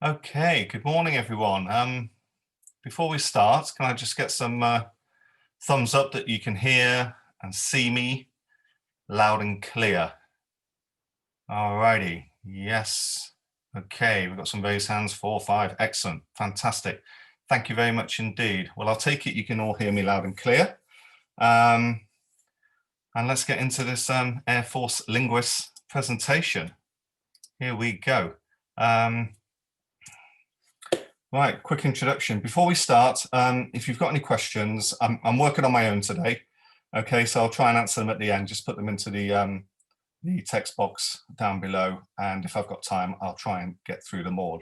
Okay, good morning, everyone. Before we start, can I just get some thumbs up that you can hear and see me loud and clear? All righty, yes. Okay, we've got some raised hands, 4, 5, excellent, fantastic. Thank you very much indeed. Well, I'll take it you can all hear me loud and clear. And let's get into this Air Force linguist presentation. Here we go. Right, quick introduction. Before we start, if you've got any questions, I'm working on my own today. Okay, so I'll try and answer them at the end. Just put them into the text box down below. And if I've got time, I'll try and get through them all.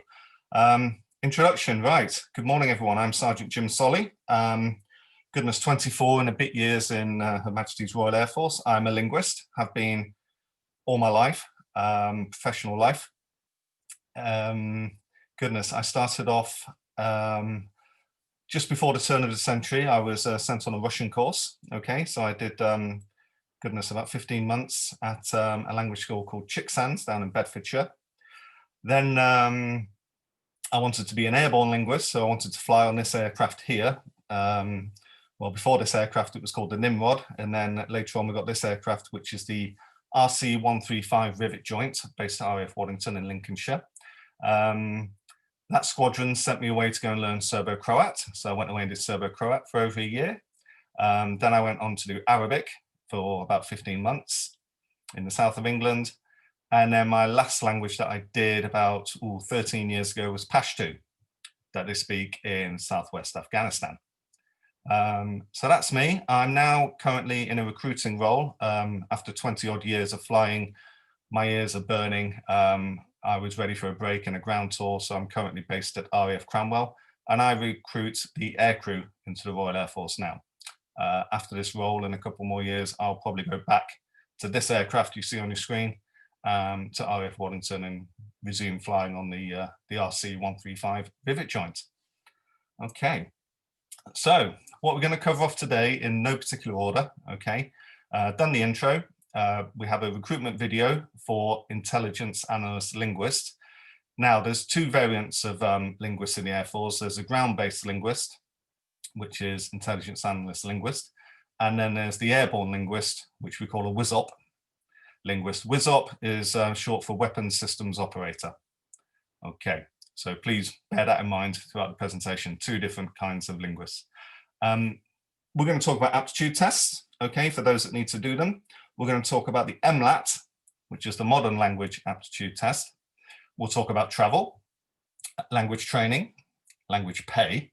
Introduction, right. Good morning, everyone. I'm Sergeant Jim Solly. Goodness, 24 and a bit years in Her Majesty's Royal Air Force. I'm a linguist, have been all my life, professional life. Goodness, I started off just before the turn of the century. I was sent on a Russian course. Okay, so I did, goodness, about 15 months at a language school called Chicksands down in Bedfordshire. Then I wanted to be an airborne linguist, so I wanted to fly on this aircraft here. Well, before this aircraft, it was called the Nimrod, and then later on we got this aircraft, which is the RC-135 Rivet joint, based at RAF Waddington in Lincolnshire. That squadron sent me away to go and learn Serbo-Croat. So I went away and did Serbo-Croat for over a year. Then I went on to do Arabic for about 15 months in the south of England. And then my last language that I did about 13 years ago was Pashto, that they speak in southwest Afghanistan. So that's me. I'm now currently in a recruiting role. After 20 odd years of flying, my ears are burning. I was ready for a break and a ground tour, so I'm currently based at RAF Cranwell, and I recruit the aircrew into the Royal Air Force now. After this role in a couple more years, I'll probably go back to this aircraft you see on your screen, to RAF Waddington, and resume flying on the RC-135 Rivet joint. Okay, so what we're going to cover off today in no particular order. Okay, done the intro. We have a recruitment video for intelligence analyst linguist. Now, there's two variants of linguists in the Air Force. There's a ground-based linguist, which is intelligence analyst linguist. And then there's the airborne linguist, which we call a WISOP linguist. WISOP is short for weapons systems operator. Okay, so please bear that in mind throughout the presentation, two different kinds of linguists. We're going to talk about aptitude tests, okay, for those that need to do them. We're going to talk about the MLAT, which is the Modern Language Aptitude Test. We'll talk about travel, language training, language pay.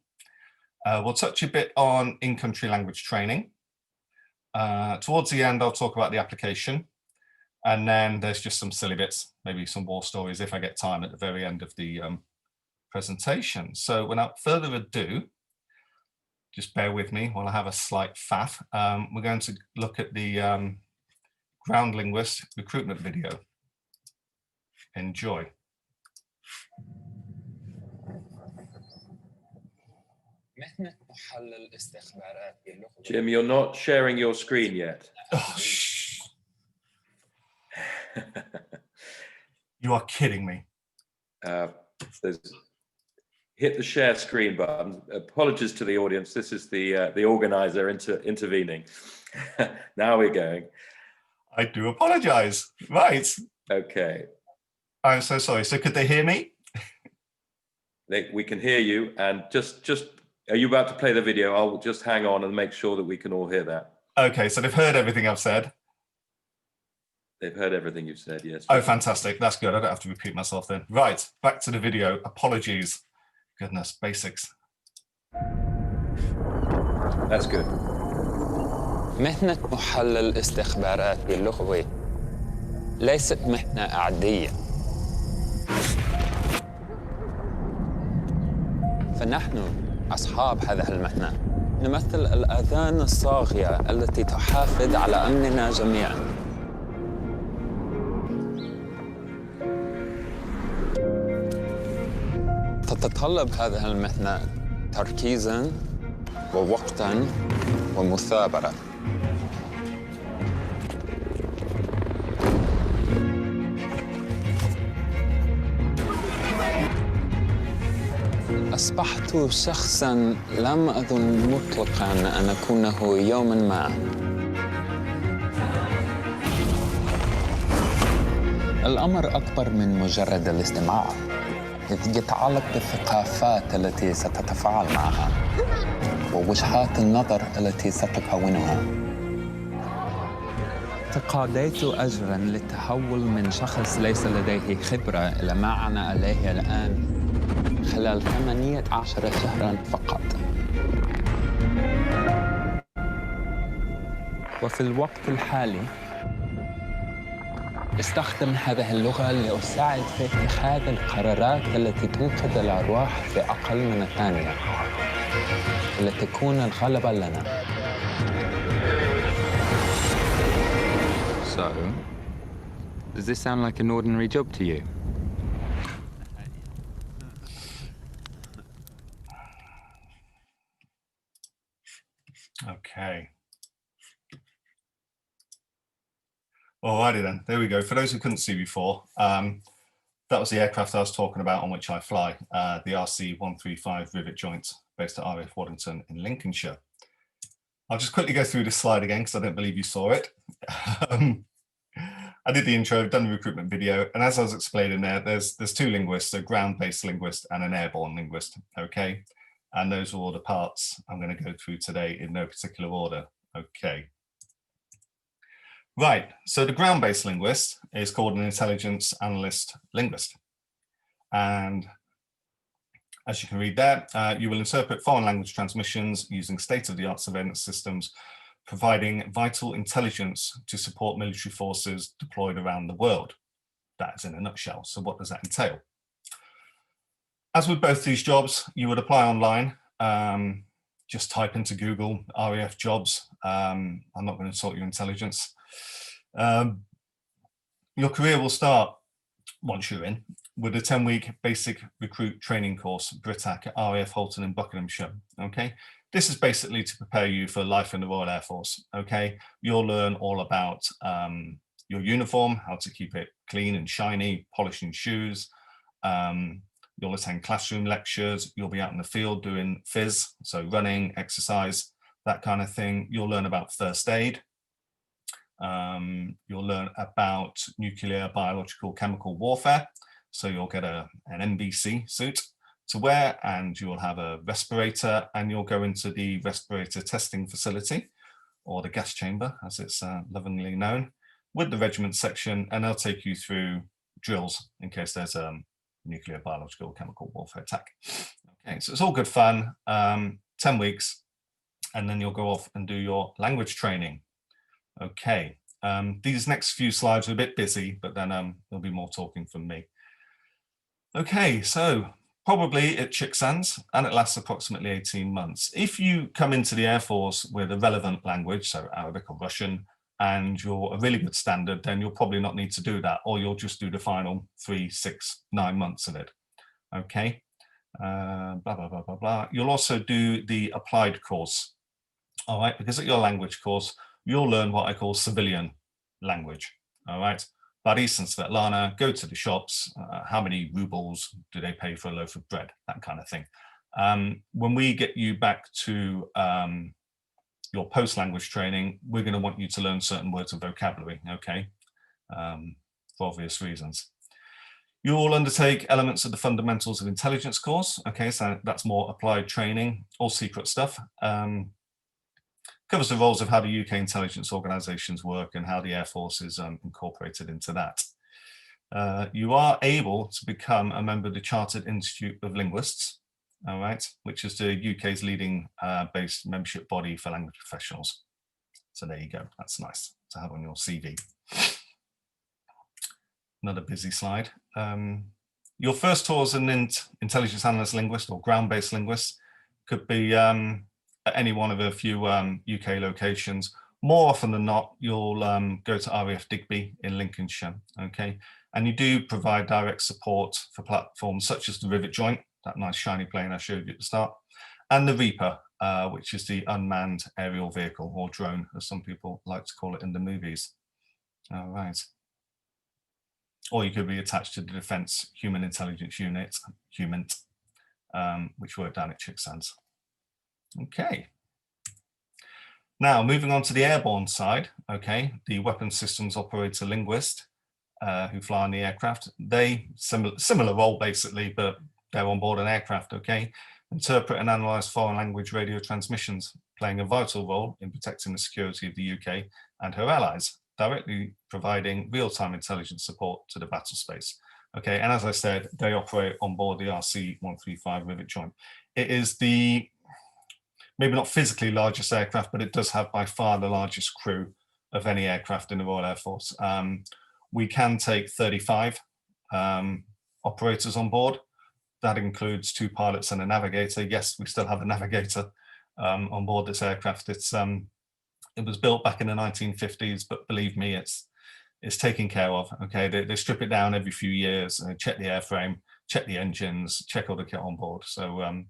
We'll touch a bit on in-country language training. Towards the end, I'll talk about the application. And then there's just some silly bits, maybe some war stories if I get time at the very end of the presentation. So without further ado, just bear with me while I have a slight faff. We're going to look at the ground linguist recruitment video. Enjoy. Jim, you're not sharing your screen yet. Oh, shh. You are kidding me. Hit the share screen button. Apologies to the audience. This is the organizer intervening. Now we're going. I do apologize. Right. Okay. I'm so sorry. So could they hear me? We can hear you. And just, are you about to play the video? I'll just hang on and make sure that we can all hear that. Okay, so they've heard everything I've said. They've heard everything you've said, yes. Oh, fantastic. That's good. I don't have to repeat myself then. Right, back to the video. Apologies. Goodness, basics. That's good. مهنة محلل استخباراتي اللغوي ليست مهنة عادية. فنحن أصحاب هذه المهنة نمثل الآذان الصاغية التي تحافظ على أمننا جميعاً. تتطلب هذه المهنة تركيزاً ووقتاً ومثابرة. أصبحت شخصاً لم أظن مطلقاً أن أكونه يوماً ما. الأمر أكبر من مجرد الاستماع، إذ يتعلق بالثقافات التي ستتفاعل معها ووجهات النظر التي ستكونها. تقاضيت أجراً للتحول من شخص ليس لديه خبرة إلى ما أنا عليه الآن خلال 18 شهراً فقط. وفي الوقت الحالي استخدم هذه اللغة لأساعد في اتخاذ القرارات التي تنقذ الأرواح في أقل من الثانية لتكون الغلبة لنا. So, does this sound like an ordinary job to you? Okay. Alrighty then, there we go. For those who couldn't see before, that was the aircraft I was talking about on which I fly, the RC-135 Rivet joint based at RAF Waddington in Lincolnshire. I'll just quickly go through this slide again because I don't believe you saw it. I did the intro, done the recruitment video, and as I was explaining there, there's two linguists, a ground-based linguist and an airborne linguist, okay? And those are all the parts I'm going to go through today in no particular order, okay? Right, so the ground-based linguist is called an intelligence analyst linguist. And as you can read there, you will interpret foreign language transmissions using state-of-the-art surveillance systems, providing vital intelligence to support military forces deployed around the world. That is in a nutshell. So what does that entail? As with both these jobs, you would apply online. Just type into Google RAF jobs. I'm not going to insult your intelligence. Your career will start, once you're in, with a 10-week basic recruit training course, BRITAC, at RAF Halton in Buckinghamshire, okay? This is basically to prepare you for life in the Royal Air Force, okay? You'll learn all about your uniform, how to keep it clean and shiny, polishing shoes. You'll attend classroom lectures. You'll be out in the field doing phys, so running, exercise, that kind of thing. You'll learn about first aid. You'll learn about nuclear, biological, chemical warfare. So you'll get an NBC suit to wear, and you'll have a respirator, and you'll go into the respirator testing facility, or the gas chamber, as it's lovingly known, with the regiment section, and they'll take you through drills in case there's a nuclear, biological, chemical warfare attack. Okay, so it's all good fun, 10 weeks, and then you'll go off and do your language training. Okay, these next few slides are a bit busy, but then there'll be more talking from me. Okay, so probably at Chicksands, and it lasts approximately 18 months. If you come into the Air Force with a relevant language, so Arabic or Russian, and you're a really good standard, then you'll probably not need to do that, or you'll just do the final 3, 6, 9 months of it. Okay, blah, blah, blah, blah, blah. You'll also do the applied course, all right, because at your language course, you'll learn what I call civilian language, all right? Boris and Svetlana go to the shops. How many rubles do they pay for a loaf of bread? That kind of thing. When we get you back to your post-language training, we're going to want you to learn certain words and vocabulary, okay? For obvious reasons. You'll undertake elements of the fundamentals of intelligence course, okay? So that's more applied training, all secret stuff. Covers the roles of how the UK intelligence organisations work and how the Air Force is incorporated into that. You are able to become a member of the Chartered Institute of Linguists, all right, which is the UK's leading based membership body for language professionals. So there you go, that's nice to have on your CV. Another busy slide. Your first tour as an intelligence analyst linguist or ground-based linguist could be at any one of a few UK locations. More often than not, you'll go to RAF Digby in Lincolnshire, okay? And you do provide direct support for platforms such as the Rivet joint, that nice shiny plane I showed you at the start, and the Reaper, which is the unmanned aerial vehicle, or drone, as some people like to call it in the movies. All right. Or you could be attached to the Defence Human Intelligence Unit, HUMINT, which worked down at Chicksands. Okay. Now, moving on to the airborne side, okay, the weapons systems operator linguist who fly on the aircraft, they, similar role basically, but they're on board an aircraft, okay, interpret and analyze foreign language radio transmissions, playing a vital role in protecting the security of the UK and her allies, directly providing real-time intelligence support to the battle space. Okay, and as I said, they operate on board the RC-135 Rivet joint. It is the maybe not physically largest aircraft, but it does have by far the largest crew of any aircraft in the Royal Air Force. We can take 35 operators on board. That includes 2 pilots and a navigator. Yes, we still have a navigator on board this aircraft. It was built back in the 1950s, but believe me, it's taken care of. Okay, they strip it down every few years, check the airframe, check the engines, check all the kit on board. So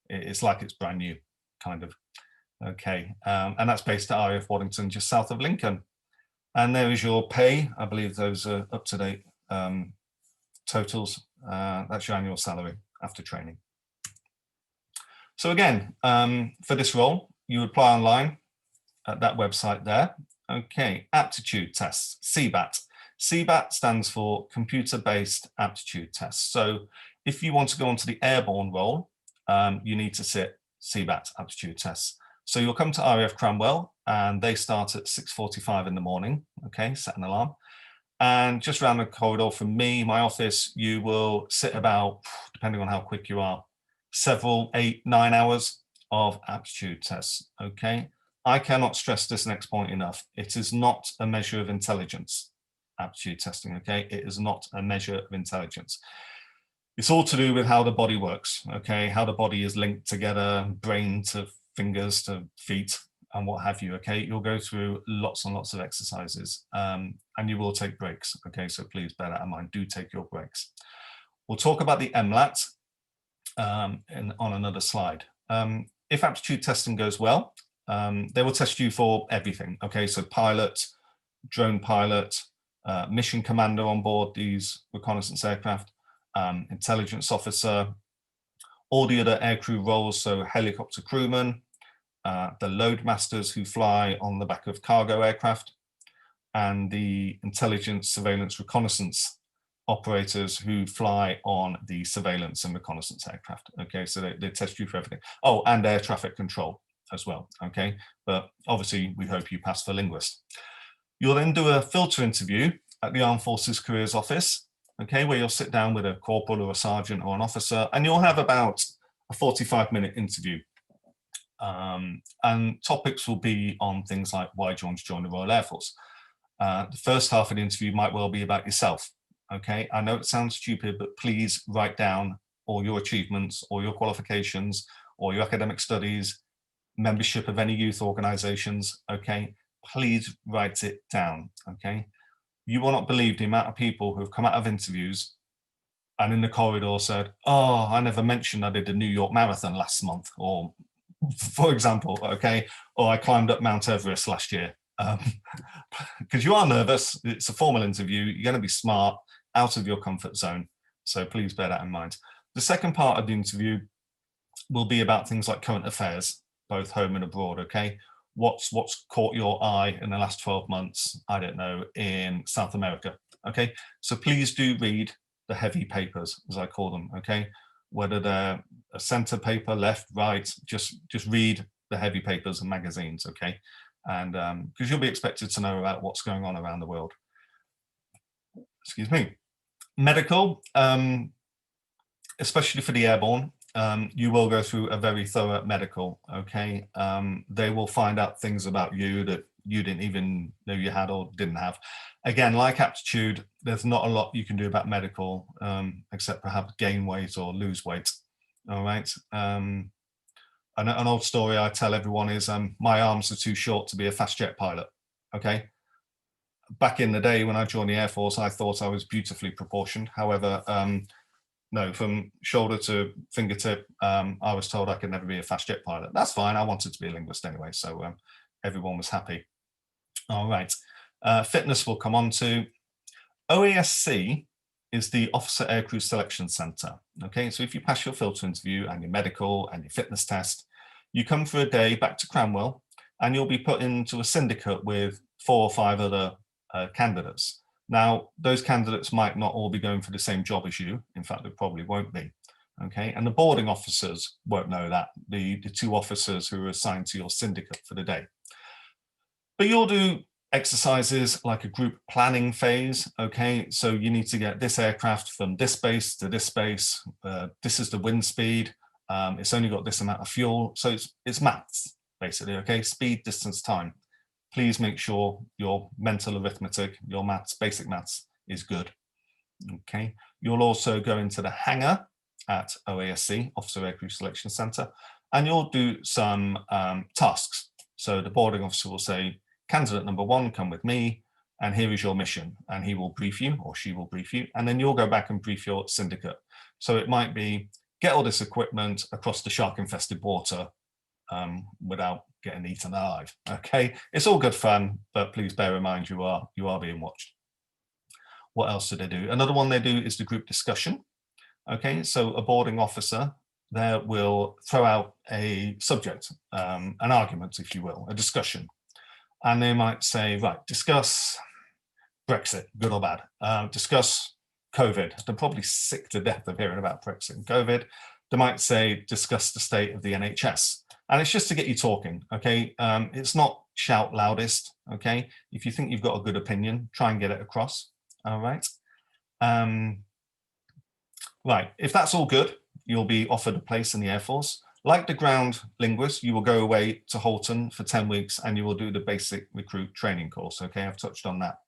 it's like it's brand new, kind of. Okay, and that's based at RAF Waddington, just south of Lincoln. And there is your pay. I believe those are up-to-date totals. That's your annual salary after training. So again, for this role, you apply online at that website there. Okay, aptitude tests, CBAT. CBAT stands for computer-based aptitude tests. So if you want to go onto the airborne role, you need to sit CBAT aptitude tests. So you'll come to RAF Cranwell and they start at 6:45 in the morning, okay, set an alarm. And just around the corridor from me, my office, you will sit about, depending on how quick you are, several 8, 9 hours of aptitude tests, okay? I cannot stress this next point enough. It is not a measure of intelligence, aptitude testing, okay? It is not a measure of intelligence. It's all to do with how the body works, okay? How the body is linked together, brain to fingers to feet and what have you, okay? You'll go through lots and lots of exercises and you will take breaks, okay? So please bear that in mind, do take your breaks. We'll talk about the MLAT on another slide. If aptitude testing goes well, they will test you for everything, okay? So pilot, drone pilot, mission commander on board these reconnaissance aircraft, intelligence officer, all the other aircrew roles, so helicopter crewmen, the load masters who fly on the back of cargo aircraft, and the intelligence, surveillance, reconnaissance operators who fly on the surveillance and reconnaissance aircraft. Okay, so they test you for everything. Oh, and air traffic control as well. Okay, but obviously we hope you pass for linguist. You'll then do a filter interview at the Armed Forces Careers Office, okay, where you'll sit down with a corporal or a sergeant or an officer, and you'll have about a 45-minute interview. And topics will be on things like why do you want to join the Royal Air Force? The first half of the interview might well be about yourself. Okay, I know it sounds stupid, but please write down all your achievements, all your qualifications, all your academic studies, membership of any youth organizations. Okay, please write it down. Okay, you will not believe the amount of people who have come out of interviews and in the corridor said, oh, I never mentioned I did the New York Marathon last month, or for example, okay, or I climbed up Mount Everest last year. Because you are nervous, it's a formal interview, you're going to be smart, out of your comfort zone. So please bear that in mind. The second part of the interview will be about things like current affairs, both home and abroad, okay? What's caught your eye in the last 12 months, I don't know, in South America, okay? So please do read the heavy papers, as I call them, okay? Whether they're a center paper, left, right, just read the heavy papers and magazines, okay? And because you'll be expected to know about what's going on around the world. Excuse me. Medical, especially for the airborne, you will go through a very thorough medical, okay? They will find out things about you that you didn't even know you had or didn't have. Again, like aptitude, there's not a lot you can do about medical, except perhaps gain weight or lose weight, all right? An old story I tell everyone is my arms are too short to be a fast jet pilot, okay? Back in the day when I joined the Air Force, I thought I was beautifully proportioned. However, no, from shoulder to fingertip, I was told I could never be a fast jet pilot. That's fine, I wanted to be a linguist anyway, so everyone was happy. All right, fitness will come on to. OASC is the Officer Aircrew Selection Centre. Okay, so if you pass your filter interview and your medical and your fitness test, you come for a day back to Cranwell, and you'll be put into a syndicate with 4 or 5 other candidates. Now, those candidates might not all be going for the same job as you. In fact, they probably won't be. Okay, and the boarding officers won't know that, the 2 officers who are assigned to your syndicate for the day. But you'll do exercises like a group planning phase. Okay, so you need to get this aircraft from this base to this base. This is the wind speed. It's only got this amount of fuel. So it's maths, basically. Okay, speed, distance, time. Please make sure your mental arithmetic, your maths, basic maths is good. Okay, you'll also go into the hangar at OASC, Officer Aircrew Selection Centre, and you'll do some tasks. So the boarding officer will say, candidate number 1, come with me, and here is your mission. And he will brief you, or she will brief you, and then you'll go back and brief your syndicate. So it might be, get all this equipment across the shark-infested water without getting eaten alive. Okay, it's all good fun, but please bear in mind you are being watched. What else do they do? Another one they do is the group discussion. Okay, so a boarding officer there will throw out a subject, an argument, if you will, a discussion. And they might say, right, discuss Brexit, good or bad. Discuss COVID. They're probably sick to death of hearing about Brexit and COVID. They might say, discuss the state of the NHS. And it's just to get you talking, okay? It's not shout loudest, okay? If you think you've got a good opinion, try and get it across, all right? Right, if that's all good, you'll be offered a place in the Air Force. Like the ground linguist, you will go away to Halton for 10 weeks and you will do the basic recruit training course, okay? I've touched on that.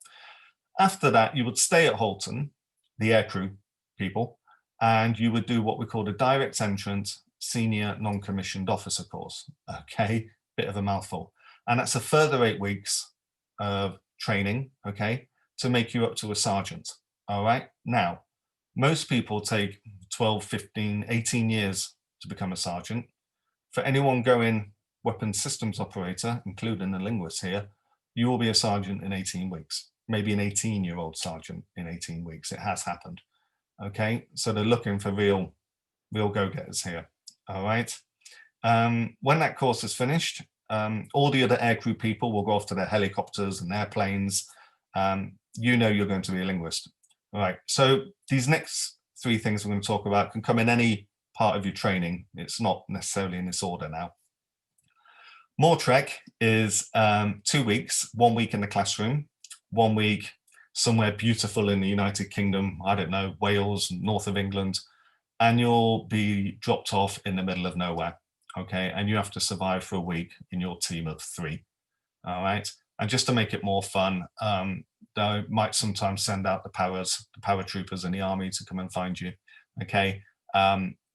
After that, you would stay at Halton, the aircrew people, and you would do what we call the direct entrance senior non-commissioned officer course, okay? Bit of a mouthful. And that's a further 8 weeks of training, okay, to make you up to a sergeant, all right? Now, most people take 12, 15, 18 years to become a sergeant. For anyone going weapons systems operator, including the linguist here, you will be a sergeant in 18 weeks, maybe an 18-year-old sergeant in 18 weeks. It has happened, okay? So they're looking for real go-getters here, all right? When that course is finished, all the other aircrew people will go off to their helicopters and airplanes. You know you're going to be a linguist. All right, so these next 3 things we're going to talk about can come in any part of your training. It's not necessarily in this order now. More Trek is 2 weeks, 1 week in the classroom, 1 week somewhere beautiful in the United Kingdom, I don't know, Wales, north of England, and you'll be dropped off in the middle of nowhere, okay? And you have to survive for a week in your team of 3, all right? And just to make it more fun, they might sometimes send out the paratroopers in the army to come and find you, okay?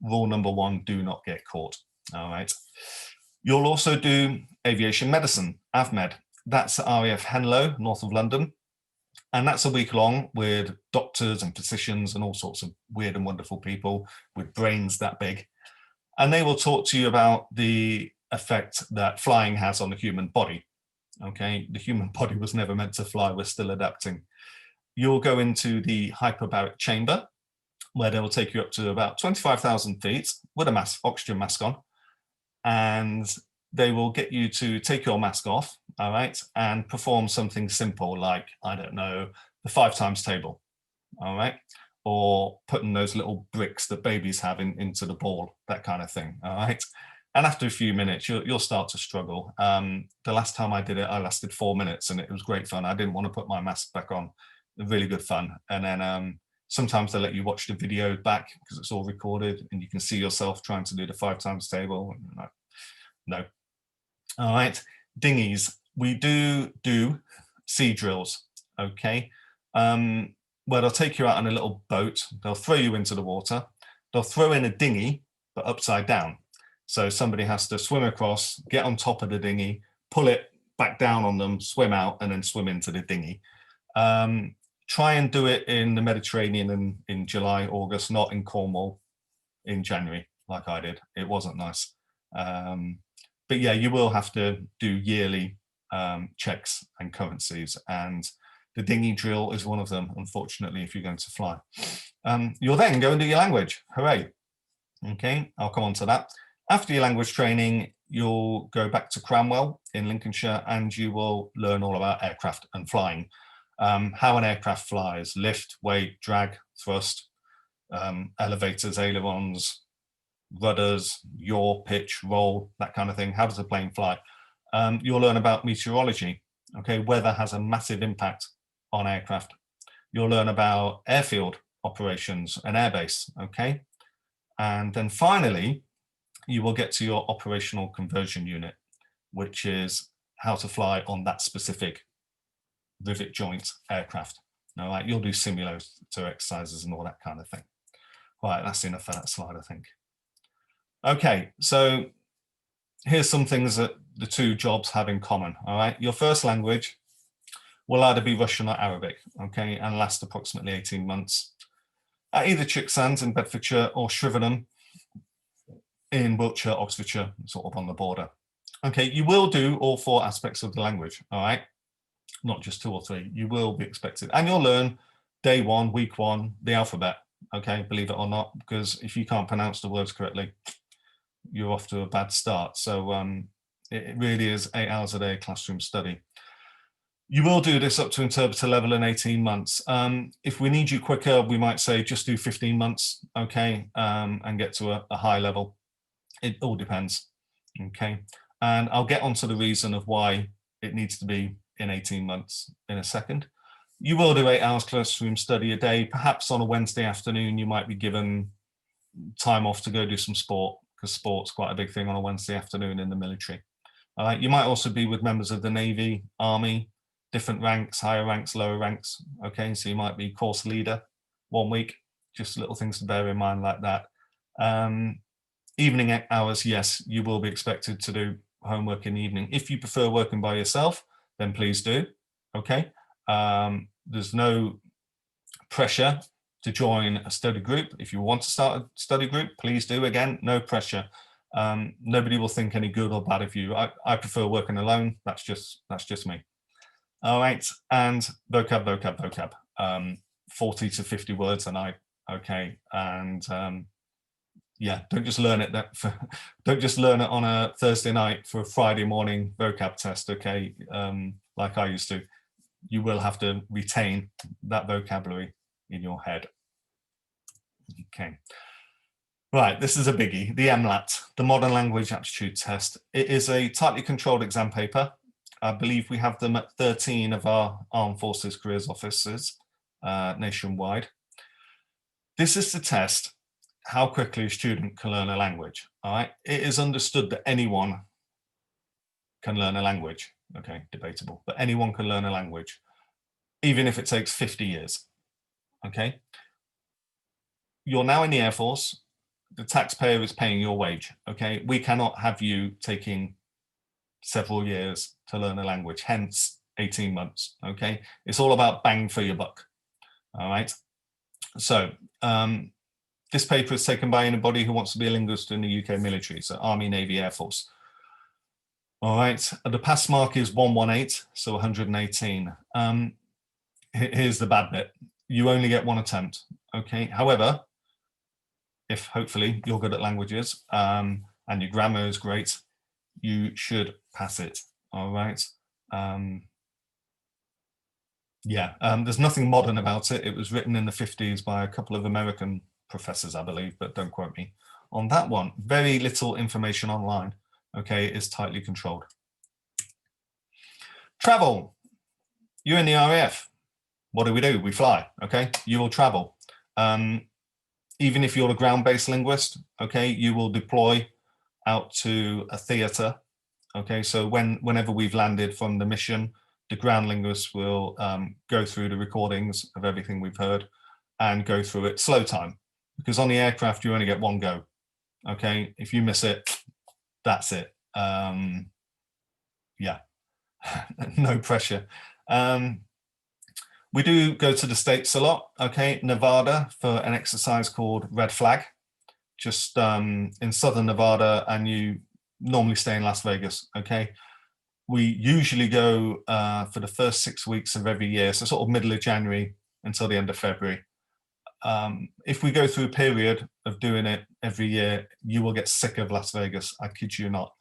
Rule number 1, do not get caught, all right? You'll also do aviation medicine, AvMed. That's at RAF Henlow, north of London. And that's a week long with doctors and physicians and all sorts of weird and wonderful people with brains that big. And they will talk to you about the effect that flying has on the human body. Okay, the human body was never meant to fly, we're still adapting. You'll go into the hyperbaric chamber, where they will take you up to about 25,000 feet with a mask, oxygen mask on, and they will get you to take your mask off, all right, and perform something simple like, I don't know, the 5 times table, all right, or putting those little bricks that babies have into the ball, that kind of thing, all right. And after a few minutes, you'll start to struggle. The last time I did it, I lasted 4 minutes and it was great fun. I didn't want to put my mask back on. Really good fun. And then sometimes they let you watch the video back because it's all recorded and you can see yourself trying to do the 5 times table. No. All right, dinghies. We do sea drills, okay? Where they'll take you out on a little boat. They'll throw you into the water. They'll throw in a dinghy, but upside down. So somebody has to swim across, get on top of the dinghy, pull it back down on them, swim out, and then swim into the dinghy. Try and do it in the Mediterranean in July, August, not in Cornwall in January, like I did. It wasn't nice. But yeah, you will have to do yearly checks and currencies, and The dinghy drill is one of them, unfortunately, if you're going to fly. You'll then go and do your language. Hooray. Okay, I'll come on to that. After your language training, you'll go back to Cranwell in Lincolnshire and you will learn all about aircraft and flying. How an aircraft flies, lift, weight, drag, thrust, elevators, ailerons, rudders, yaw, pitch, roll, that kind of thing. How does a plane fly? You'll learn about meteorology. Okay, weather has a massive impact on aircraft. You'll learn about airfield operations and airbase. Okay, and then finally, you will get to your operational conversion unit, which is how to fly on that specific rivet joint aircraft. All right, you'll do simulator exercises and all that kind of thing. Right, that's enough for that slide, I think. Okay, so here's some things that the two jobs have in common. All right, your first language will either be Russian or Arabic, okay, and last approximately 18 months at either Chicksands in Bedfordshire or Shrivenham in Wiltshire, Oxfordshire, sort of on the border. Okay, you will do all 4 aspects of the language, all right, not just 2 or 3. You will be expected, and you'll learn day 1, week 1, the alphabet. Okay, believe it or not, because if you can't pronounce the words correctly, you're off to a bad start. So it really is 8 hours a day classroom study. You will do this up to interpreter level in 18 months. If we need you quicker, we might say just do 15 months, okay, and get to a high level. It all depends, okay? And I'll get onto the reason of why it needs to be in 18 months in a second. You will do 8 hours classroom study a day. Perhaps on a Wednesday afternoon, you might be given time off to go do some sport, because sport's quite a big thing on a Wednesday afternoon in the military. All right, you might also be with members of the Navy, Army, different ranks, higher ranks, lower ranks. Okay, so you might be course leader 1 week, just little things to bear in mind like that. Evening hours, yes, you will be expected to do homework in the evening. If you prefer working by yourself, then please do, okay? There's no pressure to join a study group. If you want to start a study group, please do. Again, no pressure. Nobody will think any good or bad of you. I prefer working alone. That's just me. All right, and vocab. 40 to 50 words a night, okay? And yeah, don't just learn it don't just learn it on a Thursday night for a Friday morning vocab test, okay? Like I used to. You will have to retain that vocabulary in your head. Okay. Right, this is a biggie, the MLAT, the Modern Language Aptitude Test. It is a tightly controlled exam paper. I believe we have them at 13 of our Armed Forces careers offices nationwide. This is to test how quickly a student can learn a language, all right? It is understood that anyone can learn a language, okay, debatable, but anyone can learn a language, even if it takes 50 years, okay? You're now in the Air Force, the taxpayer is paying your wage, okay? We cannot have you taking several years to learn a language, hence 18 months, okay? It's all about bang for your buck, all right? So this paper is taken by anybody who wants to be a linguist in the UK military, so Army, Navy, Air Force. All right, the pass mark is 118, so 118. Here's the bad bit. You only get 1 attempt, okay? However, if hopefully you're good at languages and your grammar is great, you should pass it, all right? There's nothing modern about it. It was written in the 50s by a couple of American professors, I believe, but don't quote me on that one. Very little information online, okay? It is tightly controlled. Travel. You're in the RAF. What do? We fly, okay? You will travel. Even if you're a ground-based linguist, okay, you will deploy out to a theatre, okay? So whenever we've landed from the mission, the ground linguists will go through the recordings of everything we've heard and go through it slow time, because on the aircraft, you only get 1 go, okay? If you miss it, that's it. Yeah, no pressure. We do go to the States a lot, okay? Nevada for an exercise called Red Flag, just in Southern Nevada, and you normally stay in Las Vegas, okay? We usually go for the first 6 weeks of every year, so sort of middle of January until the end of February. If we go through a period of doing it every year, you will get sick of Las Vegas. I kid you not.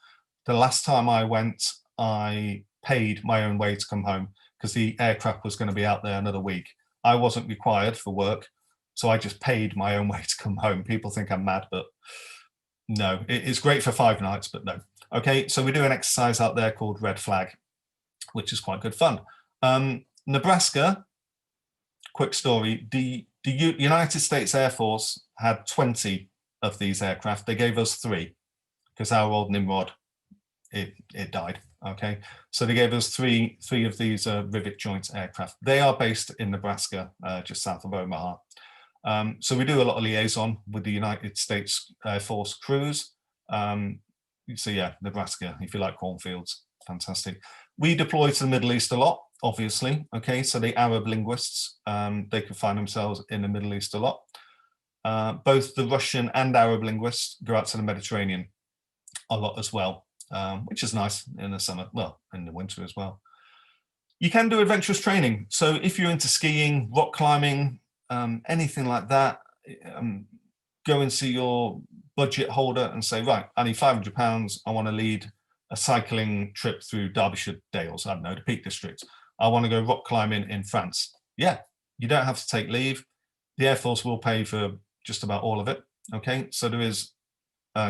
The last time I went, I paid my own way to come home because the aircraft was going to be out there another week. I wasn't required for work, so I just paid my own way to come home. People think I'm mad, but no, it's great for 5 nights, but no. Okay, so we do an exercise out there called Red Flag, which is quite good fun. Nebraska, quick story, the United States Air Force had 20 of these aircraft. They gave us 3 because our old Nimrod, it died. Okay, so they gave us three of these Rivet joint aircraft. They are based in Nebraska, just south of Omaha. So we do a lot of liaison with the United States Air Force crews. So yeah, Nebraska, if you like cornfields, fantastic. We deploy to the Middle East a lot, obviously. Okay, so the Arab linguists, they can find themselves in the Middle East a lot. Both the Russian and Arab linguists go out to the Mediterranean a lot as well, which is nice in the summer, well, in the winter as well. You can do adventurous training. So if you're into skiing, rock climbing, anything like that, go and see your budget holder and say, right, I need £500. I want to lead a cycling trip through Derbyshire Dales, I don't know, the Peak District. I want to go rock climbing in France. Yeah, you don't have to take leave. The Air Force will pay for just about all of it. Okay, so there is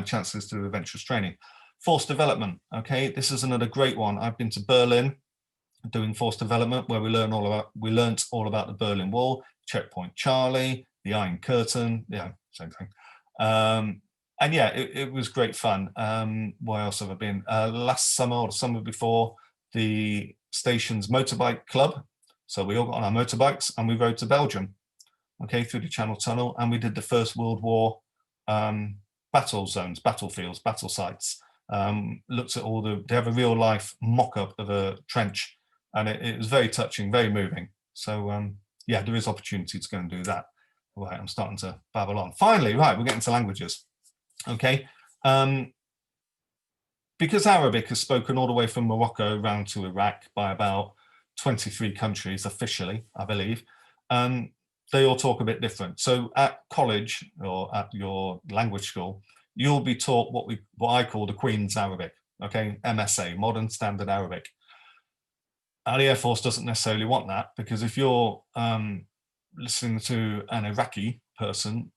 chances to do adventurous training. Force development. Okay, this is another great one. I've been to Berlin doing force development, where we learned all about the Berlin Wall, Checkpoint Charlie, the Iron Curtain. Yeah, same thing. And yeah, it was great fun. Where else have I been? Last summer or the summer before, the station's motorbike club. So we all got on our motorbikes and we rode to Belgium, okay, through the Channel Tunnel, and we did the First World War battle zones, battlefields, battle sites. Looked at all they have a real life mock-up of a trench, and it was very touching, very moving. So yeah, there is opportunity to go and do that. Right, I'm starting to babble on. Finally, right, we're getting to languages. Okay, because Arabic is spoken all the way from Morocco round to Iraq by about 23 countries officially, I believe, they all talk a bit different. So at college or at your language school, you'll be taught what I call the Queen's Arabic, okay, MSA, Modern Standard Arabic. The Air Force doesn't necessarily want that, because if you're listening to an Iraqi person,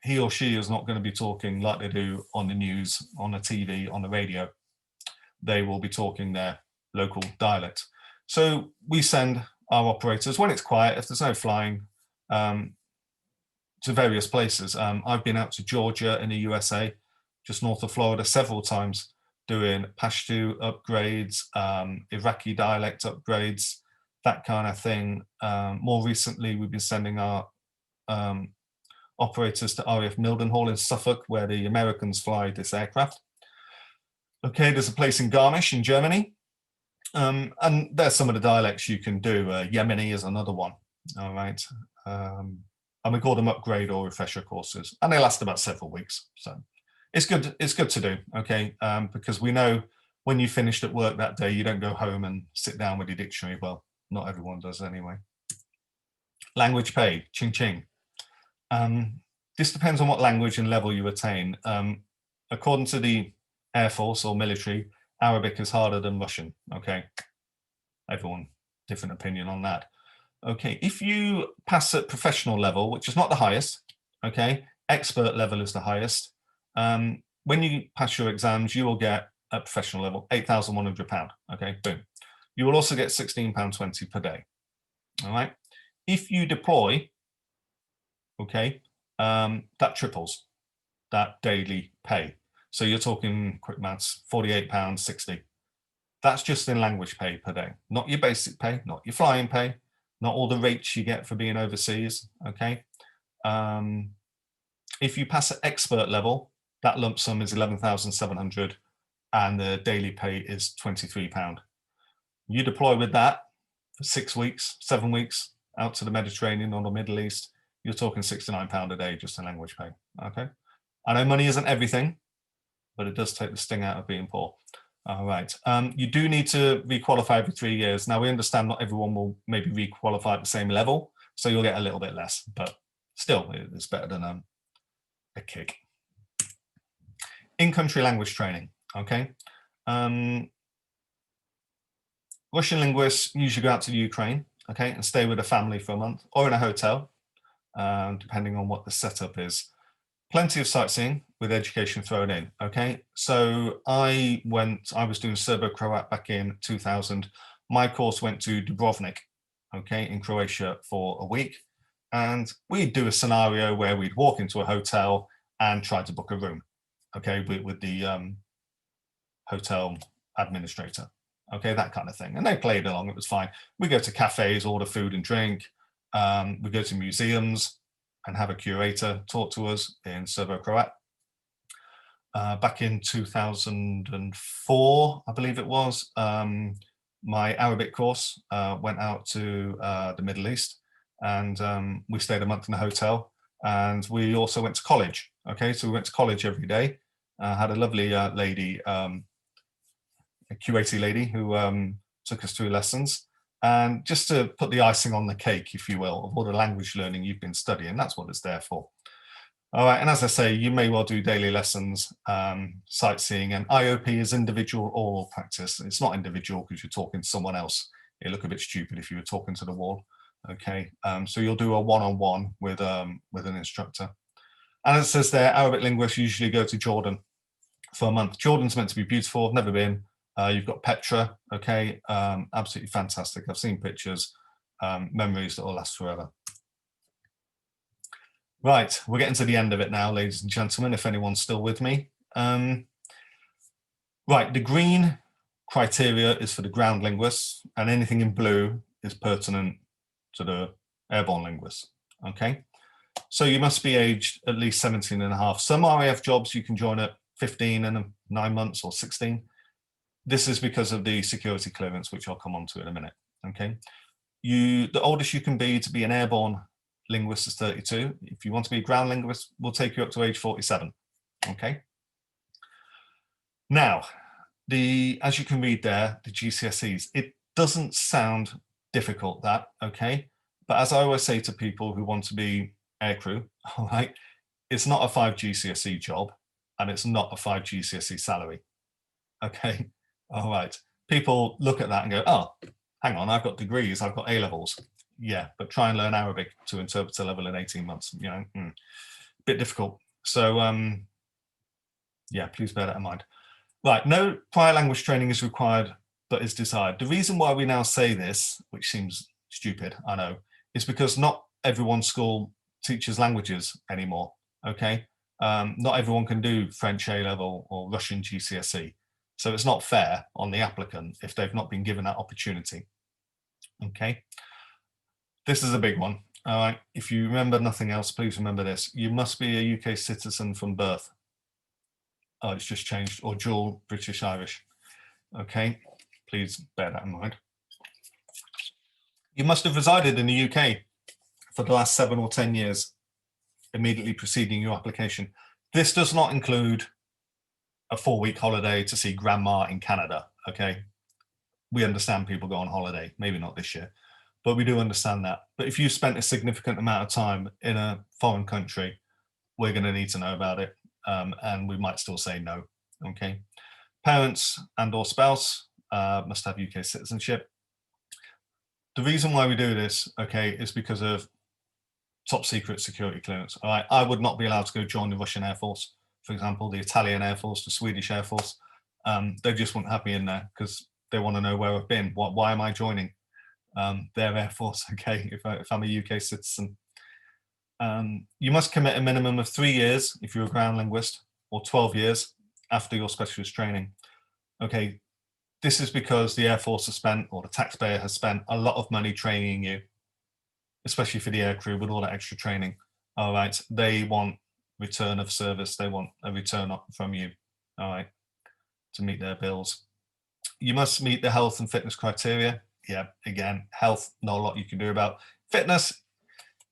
he or she is not going to be talking like they do on the news, on the TV, on the radio. They will be talking their local dialect. So we send our operators, when it's quiet, if there's no flying, to various places. I've been out to Georgia in the USA, just north of Florida, several times, doing Pashto upgrades, Iraqi dialect upgrades, that kind of thing. More recently, we've been sending our operators to RAF Mildenhall in Suffolk, where the Americans fly this aircraft. Okay, there's a place in Garmisch in Germany. And there's some of the dialects you can do. Yemeni is another one, all right? And we call them upgrade or refresher courses, and they last about several weeks. So it's good to do, okay? Because we know when you finished at work that day, you don't go home and sit down with your dictionary. Well, not everyone does anyway. Language pay, ching ching. This depends on what language and level you attain. According to the Air Force or military, Arabic is harder than Russian, okay? Everyone, different opinion on that. Okay, if you pass at professional level, which is not the highest, okay, expert level is the highest. When you pass your exams, you will get, at professional level, £8,100, okay, boom. You will also get £16.20 per day, all right? If you deploy, okay, that triples that daily pay. So you're talking, quick maths, £48.60. That's just in language pay per day, not your basic pay, not your flying pay, not all the rates you get for being overseas, okay? If you pass at expert level, that lump sum is 11,700 and the daily pay is £23. You deploy with that for 6 weeks, 7 weeks, out to the Mediterranean or the Middle East, you're talking £69 a day just in language pay, okay? I know money isn't everything, but it does take the sting out of being poor. All right. You do need to requalify every 3 years. Now, we understand not everyone will maybe requalify at the same level, so you'll get a little bit less, but still, it's better than a kick. In-country language training, okay? Russian linguists usually go out to Ukraine, okay, and stay with a family for a month or in a hotel, depending on what the setup is. Plenty of sightseeing with education thrown in, okay? So I was doing Serbo-Croat back in 2000. My course went to Dubrovnik, okay, in Croatia for a week. And we'd do a scenario where we'd walk into a hotel and try to book a room, okay, with the hotel administrator, okay, that kind of thing. And they played along, it was fine. We go to cafes, order food and drink. We go to museums and have a curator talk to us in Serbo-Croat. Back in 2004, I believe it was, my Arabic course went out to the Middle East, and we stayed a month in a hotel, and we also went to college. Okay, so we went to college every day. Had a lovely lady, a QAT lady, who took us through lessons. And just to put the icing on the cake, if you will, of all the language learning you've been studying, that's what it's there for. All right, and as I say, you may well do daily lessons, sightseeing, and IOP is individual oral practice. It's not individual because you're talking to someone else. It'd look a bit stupid if you were talking to the wall. Okay, so you'll do a one-on-one with an instructor. And it says there, Arabic linguists usually go to Jordan for a month. Jordan's meant to be beautiful. I've never been. You've got Petra, okay, absolutely fantastic. I've seen pictures, memories that will last forever. Right, we're getting to the end of it now, ladies and gentlemen, if anyone's still with me. Right, the green criteria is for the ground linguists, and anything in blue is pertinent to the airborne linguists, okay? So you must be aged at least 17 and a half. Some RAF jobs you can join at 15 and 9 months or 16. This is because of the security clearance, which I'll come on to in a minute, okay? The oldest you can be to be an airborne linguist is 32. If you want to be a ground linguist, we'll take you up to age 47, okay? Now, as you can read there, the GCSEs, it doesn't sound difficult, that, okay? But as I always say to people who want to be aircrew, all right, it's not a 5 GCSE job, and it's not a 5 GCSE salary, okay? All right, people look at that and go, oh, hang on, I've got degrees, I've got A-levels. Yeah, but try and learn Arabic to interpreter level in 18 months, you know, bit difficult. So, yeah, please bear that in mind. Right, no prior language training is required, but is desired. The reason why we now say this, which seems stupid, I know, is because not everyone's school teaches languages anymore, okay? Not everyone can do French A-level or Russian GCSE. So it's not fair on the applicant if they've not been given that opportunity, okay? This is a big one, all right? If you remember nothing else, please remember this. You must be a UK citizen from birth. Oh, it's just changed, or dual British-Irish, okay? Please bear that in mind. You must have resided in the UK for the last 7 or 10 years immediately preceding your application. This does not include a 4-week holiday to see grandma in Canada, okay? We understand people go on holiday, maybe not this year, but we do understand that. But if you spent a significant amount of time in a foreign country, we're going to need to know about it, and we might still say no, okay? Parents and or spouse must have UK citizenship. The reason why we do this, okay, is because of top secret security clearance. All right, I would not be allowed to go join the Russian Air Force, for example, the Italian Air Force, the Swedish Air Force. They just wouldn't have me in there because they want to know where I've been. Why am I joining their Air Force, okay, if I'm a UK citizen? You must commit a minimum of 3 years if you're a ground linguist, or 12 years after your specialist training. Okay, this is because the Air Force has spent, or the taxpayer has spent, a lot of money training you, especially for the aircrew with all that extra training. All right, they want return of service, they want a return from you, all right, to meet their bills. You must meet the health and fitness criteria. Yeah, again, health, not a lot you can do about. Fitness,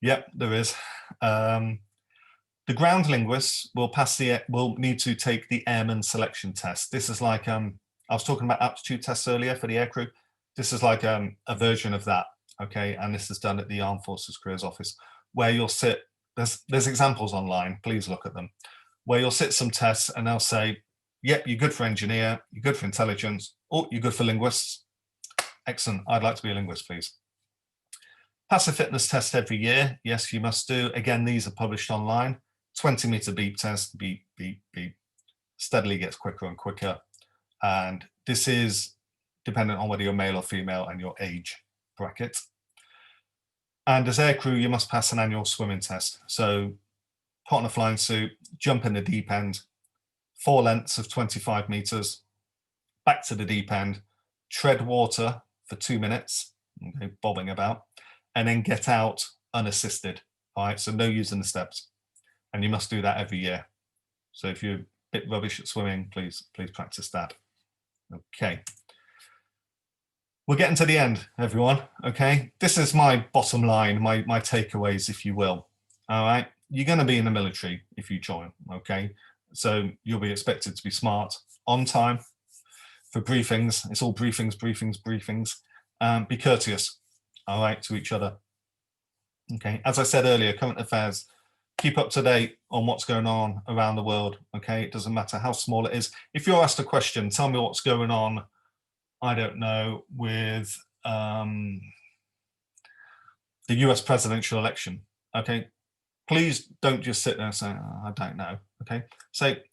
yep, there is. The ground linguists will need to take the airman selection test. This is like I was talking about aptitude tests earlier for the aircrew. This is like a version of that, okay? And this is done at the Armed Forces Careers Office, where you'll sit, there's examples online, please look at them, where you'll sit some tests and they'll say, yep, you're good for engineer, you're good for intelligence, oh, you're good for linguists. Excellent, I'd like to be a linguist, please. Pass a fitness test every year. Yes, you must do. Again, these are published online. 20-meter beep test, beep, beep, beep. Steadily gets quicker and quicker. And this is dependent on whether you're male or female and your age bracket. And as aircrew, you must pass an annual swimming test. So put on a flying suit, jump in the deep end, 4 lengths of 25 meters, back to the deep end, tread water for 2 minutes, okay, bobbing about, and then get out unassisted. All right, so no using the steps. And you must do that every year. So if you're a bit rubbish at swimming, please practice that. Okay. We're getting to the end, everyone, okay? This is my bottom line, my takeaways, if you will. All right, you're gonna be in the military if you join, okay? So you'll be expected to be smart, on time, for briefings. It's all briefings, briefings, briefings. Be courteous, all right, to each other. Okay, as I said earlier, current affairs, keep up to date on what's going on around the world, okay? It doesn't matter how small it is. If you're asked a question, tell me what's going on, I don't know, with the US presidential election, okay? Please don't just sit there and say, oh, I don't know, okay? Say,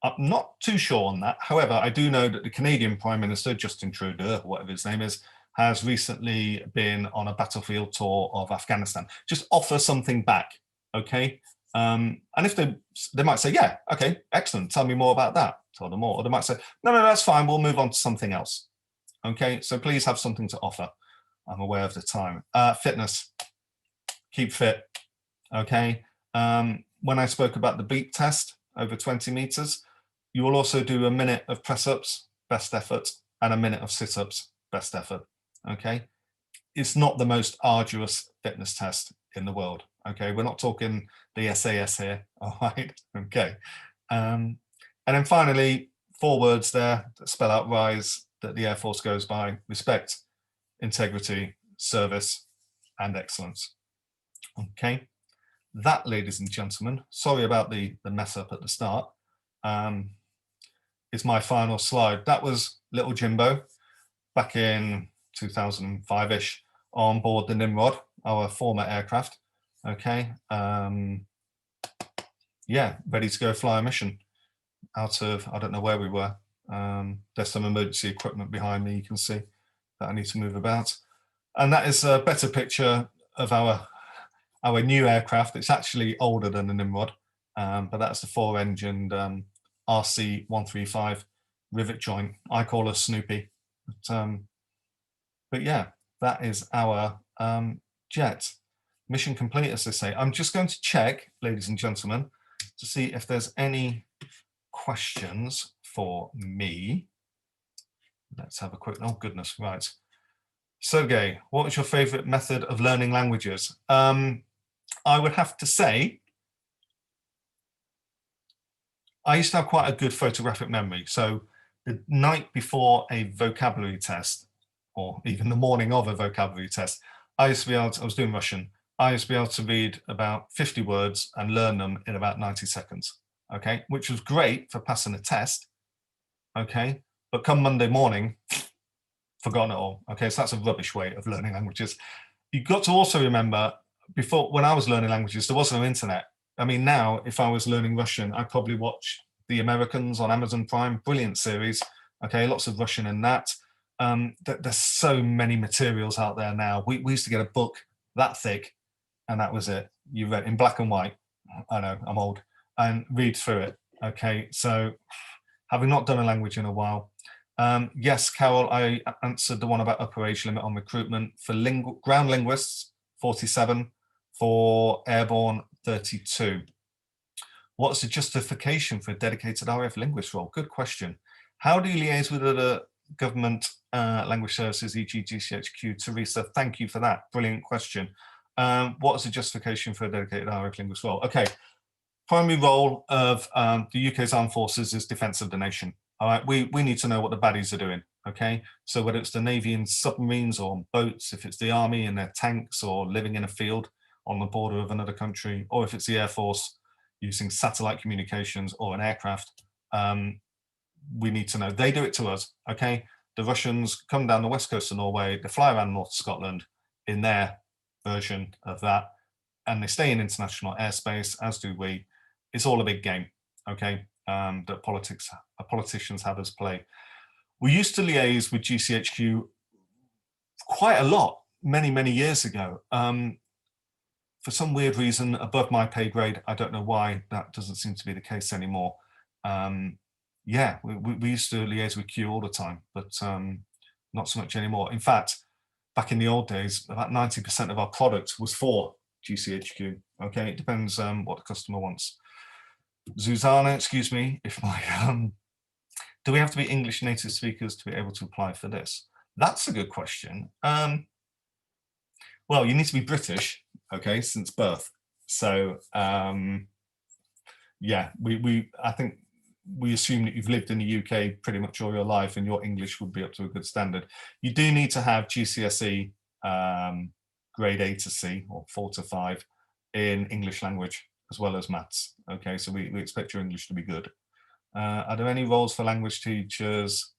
I'm not too sure on that. However, I do know that the Canadian Prime Minister, Justin Trudeau, whatever his name is, has recently been on a battlefield tour of Afghanistan. Just offer something back, okay? And if they might say, yeah, okay, excellent, tell me more about that. Tell them more. Or they might say, no, that's fine, we'll move on to something else. Okay, so please have something to offer. I'm aware of the time. Fitness, keep fit, okay? When I spoke about the beep test, over 20 meters, you will also do a minute of press-ups, best effort, and a minute of sit-ups, best effort, okay? It's not the most arduous fitness test in the world, okay? We're not talking the SAS here, all right? Okay. And then finally, 4 words there that spell out RISE that the Air Force goes by: respect, integrity, service, and excellence. Okay. That, ladies and gentlemen, sorry about the mess up at the start, is my final slide. That was little Jimbo back in 2005-ish on board the Nimrod, our former aircraft. Okay. Yeah, ready to go fly a mission out of, I don't know where we were. There's some emergency equipment behind me, you can see that I need to move about. And that is a better picture of our new aircraft. It's actually older than the Nimrod, but that's the 4-engined RC-135 Rivet joint. I call her Snoopy. But yeah, that is our jet. Mission complete, as they say. I'm just going to check, ladies and gentlemen, to see if there's any questions for me. Let's have a quick, oh goodness, right. Sergey, what is your favorite method of learning languages? I would have to say, I used to have quite a good photographic memory. So the night before a vocabulary test, or even the morning of a vocabulary test, I used to be able to, I was doing Russian, I used to be able to read about 50 words and learn them in about 90 seconds, okay? Which was great for passing a test, okay? But come Monday morning, forgotten it all, okay? So that's a rubbish way of learning languages. You've got to also remember, before, when I was learning languages, there wasn't no internet. I mean, now, if I was learning Russian, I'd probably watch The Americans on Amazon Prime, brilliant series, okay? Lots of Russian in that. There's so many materials out there now. We used to get a book that thick, and that was it. You read in black and white. I know, I'm old, and read through it. Okay, so having not done a language in a while, yes, Carol, I answered the one about upper age limit on recruitment for ground linguists, 47, for airborne, 32. What's the justification for a dedicated RAF linguist role? Good question. How do you liaise with other government language services, e.g. GCHQ? Teresa, thank you for that. Brilliant question. What's the justification for a dedicated RAF linguist role? Okay, primary role of the UK's armed forces is defence of the nation. All right, we need to know what the baddies are doing. Okay, so whether it's the Navy in submarines or on boats, if it's the Army in their tanks or living in a field on the border of another country, or if it's the Air Force using satellite communications or an aircraft, we need to know. They do it to us. Okay, the Russians come down the west coast of Norway, they fly around North Scotland in their version of that, and they stay in international airspace, as do we. It's all a big game, okay, that politicians have us play. We used to liaise with GCHQ quite a lot, many years ago. For some weird reason, above my pay grade, I don't know why that doesn't seem to be the case anymore. Yeah, we used to liaise with Q all the time, but not so much anymore. In fact, back in the old days, about 90% of our product was for GCHQ. Okay, it depends what the customer wants. Zuzana, excuse me, if my do we have to be English native speakers to be able to apply for this? That's a good question. Well, you need to be British, okay, since birth. So yeah, I think we assume that you've lived in the UK pretty much all your life and your English would be up to a good standard. You do need to have GCSE grade A to C or 4 to 5 in English language as well as maths. Okay, so we expect your English to be good. Are there any roles for language teachers?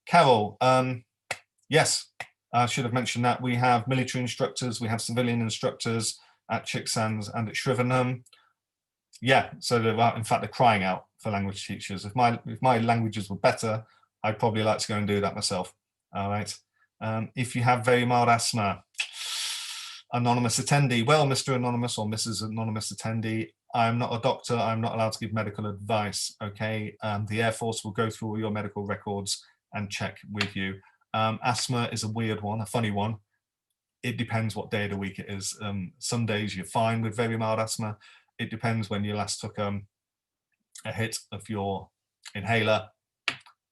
Carol, yes, I should have mentioned that. We have military instructors, we have civilian instructors at Chicksands and at Shrivenham. Yeah, so in fact, they're crying out for language teachers. If my languages were better, I'd probably like to go and do that myself. All right. If you have very mild asthma, anonymous attendee. Well, Mr. Anonymous or Mrs. Anonymous attendee, I'm not a doctor. I'm not allowed to give medical advice. Okay. The Air Force will go through all your medical records and check with you. Asthma is a weird one, a funny one. It depends what day of the week it is. Some days you're fine with very mild asthma. It depends when you last took a hit of your inhaler.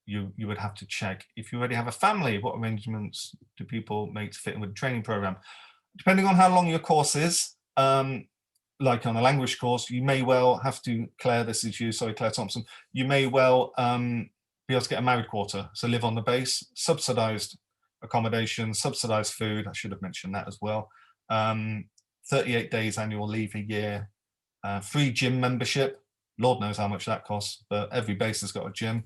You would have to check. If you already have a family, what arrangements do people make to fit in with the training program? Depending on how long your course is, like on a language course, you may well have to, Claire, this is you, sorry, Claire Thompson, you may well be able to get a married quarter, so live on the base, subsidized accommodation, subsidized food, I should have mentioned that as well, 38 days annual leave a year, free gym membership, Lord knows how much that costs, but every base has got a gym.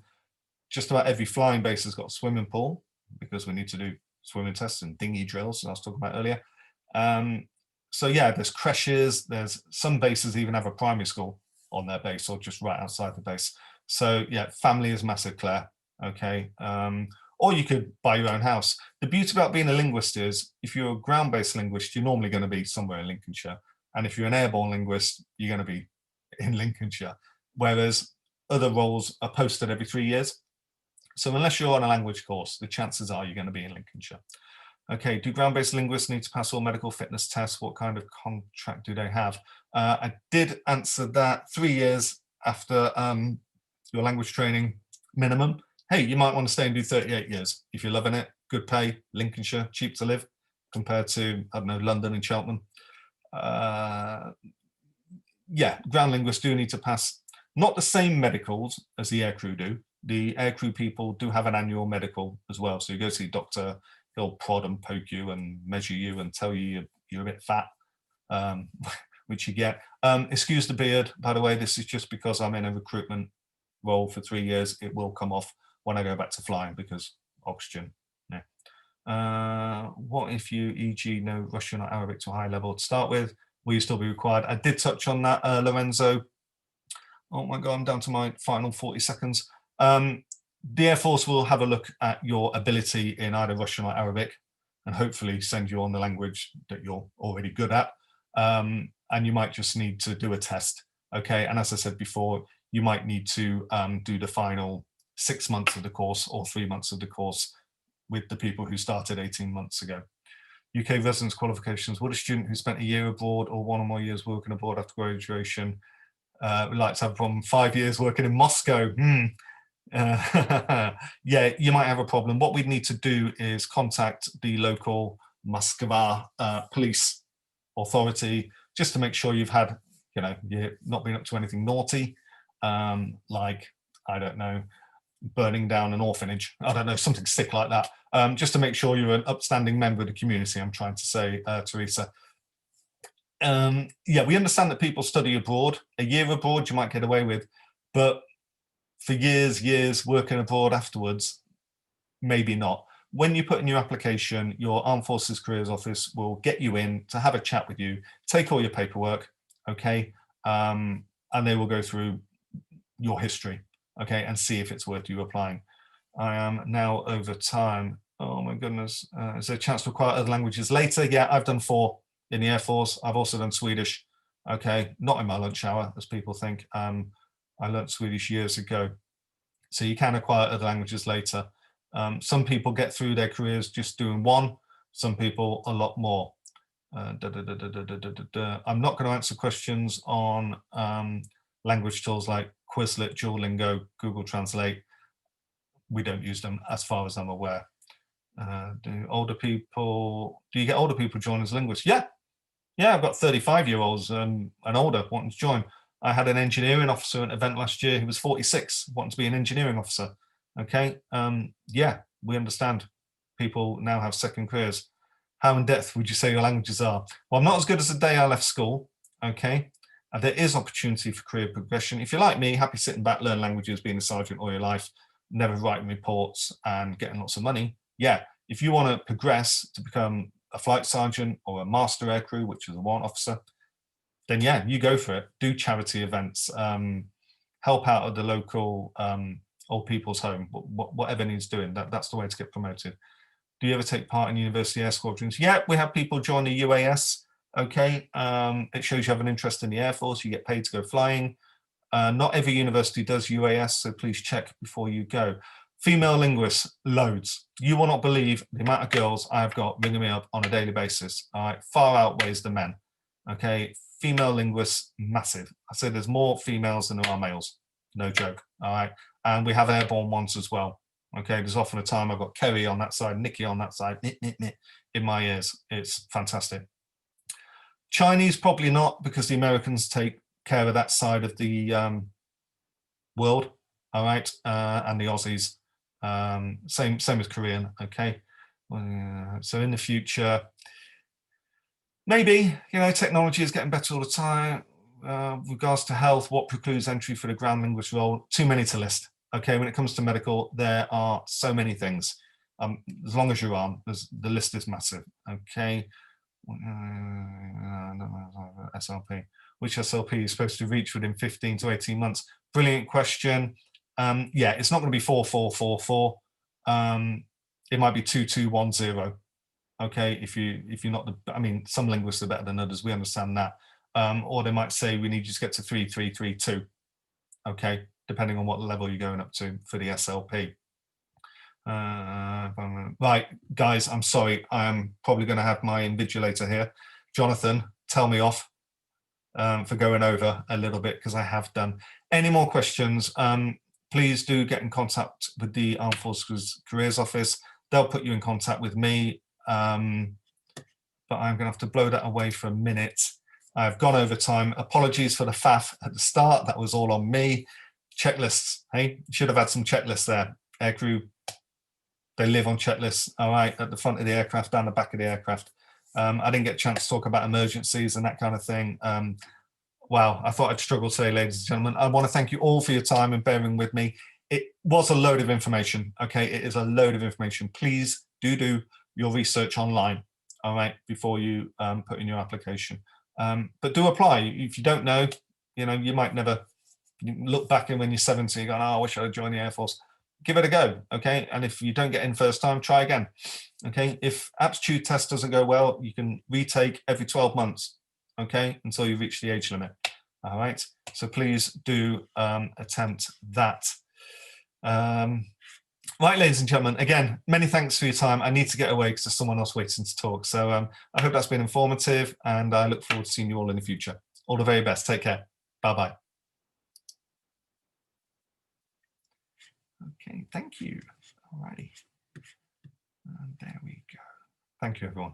Just about every flying base has got a swimming pool because we need to do swimming tests and dinghy drills, as I was talking about earlier. So yeah, there's creches, there's some bases even have a primary school on their base or just right outside the base. So yeah, family is massive, Claire, okay? Or you could buy your own house. The beauty about being a linguist is if you're a ground-based linguist, you're normally going to be somewhere in Lincolnshire. And if you're an airborne linguist, you're going to be in Lincolnshire. Whereas other roles are posted every 3 years. So unless you're on a language course, the chances are you're going to be in Lincolnshire. Okay, do ground-based linguists need to pass all medical fitness tests? What kind of contract do they have? I did answer that 3 years after your language training minimum. Hey, you might want to stay and do 38 years. If you're loving it, good pay, Lincolnshire, cheap to live, compared to, I don't know, London and Cheltenham. Yeah, ground linguists do need to pass, not the same medicals as the aircrew do. The aircrew people do have an annual medical as well. So you go see a doctor, he'll prod and poke you and measure you and tell you you're a bit fat, which you get. Excuse the beard, by the way, this is just because I'm in a recruitment role for 3 years. It will come off when I go back to flying because oxygen. Yeah. What if you, e.g., know Russian or Arabic to a high level to start with? Will you still be required? I did touch on that, Lorenzo. Oh my God, I'm down to my final 40 seconds. The Air Force will have a look at your ability in either Russian or Arabic and hopefully send you on the language that you're already good at. And you might just need to do a test. Okay, and as I said before, you might need to do the final 6 months of the course or 3 months of the course with the people who started 18 months ago. UK residence qualifications. Would a student who spent a year abroad or 1 or more years working abroad after graduation like to have a problem 5 years working in Moscow? Yeah, you might have a problem. What we'd need to do is contact the local Moscow police authority just to make sure you've had, you know, you're not been up to anything naughty, like, I don't know, burning down an orphanage. I don't know, something sick like that. Just to make sure you're an upstanding member of the community, I'm trying to say, Teresa. Yeah, we understand that people study abroad. A year abroad you might get away with, but for years working abroad afterwards, maybe not. When you put in your application, your Armed Forces Careers Office will get you in to have a chat with you, take all your paperwork, okay, and they will go through your history, okay, and see if it's worth you applying. I am now over time. Oh my goodness, is there a chance to acquire other languages later? Yeah, I've done 4 in the Air Force. I've also done Swedish, okay, not in my lunch hour, as people think. I learned Swedish years ago. So you can acquire other languages later. Some people get through their careers just doing 1, some people a lot more. I'm not going to answer questions on language tools like Quizlet, Duolingo, Google Translate. We don't use them as far as I'm aware. Do you get older people join as linguists? Yeah, I've got 35-year-olds and older wanting to join. I had an engineering officer at an event last year who was 46, wanting to be an engineering officer. Okay, yeah, we understand people now have second careers. How in depth would you say your languages are? Well, I'm not as good as the day I left school, okay? And there is opportunity for career progression. If you're like me, happy sitting back, learn languages, being a sergeant all your life, never writing reports and getting lots of money. Yeah, if you want to progress to become a flight sergeant or a master aircrew, which is a warrant officer, then yeah, you go for it. Do charity events, help out at the local old people's home, whatever needs doing. That's the way to get promoted. Do you ever take part in university air squadrons? Yeah, we have people join the UAS. Okay, it shows you have an interest in the Air Force. You get paid to go flying. Not every university does UAS, so please check before you go. Female linguists, loads. You will not believe the amount of girls I've got ringing me up on a daily basis. All right, far outweighs the men. Okay, female linguists, massive. I say there's more females than there are males. No joke. All right, and we have airborne ones as well. Okay, there's often a time I've got Kerry on that side, Nikki on that side, in my ears. It's fantastic. Chinese, probably not, because the Americans take care of that side of the world, all right, and the Aussies. Same as Korean, okay. So in the future, maybe, you know, technology is getting better all the time. Regards to health, what precludes entry for the ground linguist role? Too many to list. Okay, when it comes to medical, there are so many things. As long as you're on, the list is massive. Okay. SLP. Which SLP is supposed to reach within 15 to 18 months? Brilliant question. Yeah, it's not going to be 4444. It might be 2210. Okay, if you're not the, I mean, some linguists are better than others. We understand that. Or they might say we need you to get to 3332. Okay, depending on what level you're going up to for the SLP. Right, guys, I'm sorry. I'm probably going to have my invigilator here. Jonathan, tell me off for going over a little bit, because I have done. Any more questions, please do get in contact with the Armed Forces Careers Office. They'll put you in contact with me. But I'm going to have to blow that away for a minute. I've gone over time. Apologies for the faff at the start. That was all on me. Checklists. Hey, should have had some checklists there. Aircrew, they live on checklists. All right, at the front of the aircraft, down the back of the aircraft. I didn't get a chance to talk about emergencies and that kind of thing. Wow, I thought I'd struggle today, ladies and gentlemen. I want to thank you all for your time and bearing with me. It was a load of information. Okay, it is a load of information. Please do your research online, all right, before you put in your application. But do apply. If you don't know, you know, you might never look back in when you're 70 and go, oh, I wish I'd joined the Air Force. Give it a go, okay? And if you don't get in first time, try again, okay? If aptitude test doesn't go well, you can retake every 12 months, okay, until you reach the age limit, all right? So please do attempt that. Right, ladies and gentlemen, again, many thanks for your time. I need to get away because there's someone else waiting to talk. So I hope that's been informative, and I look forward to seeing you all in the future. All the very best. Take care. Bye-bye. Okay, thank you. All righty. And there we go. Thank you, everyone.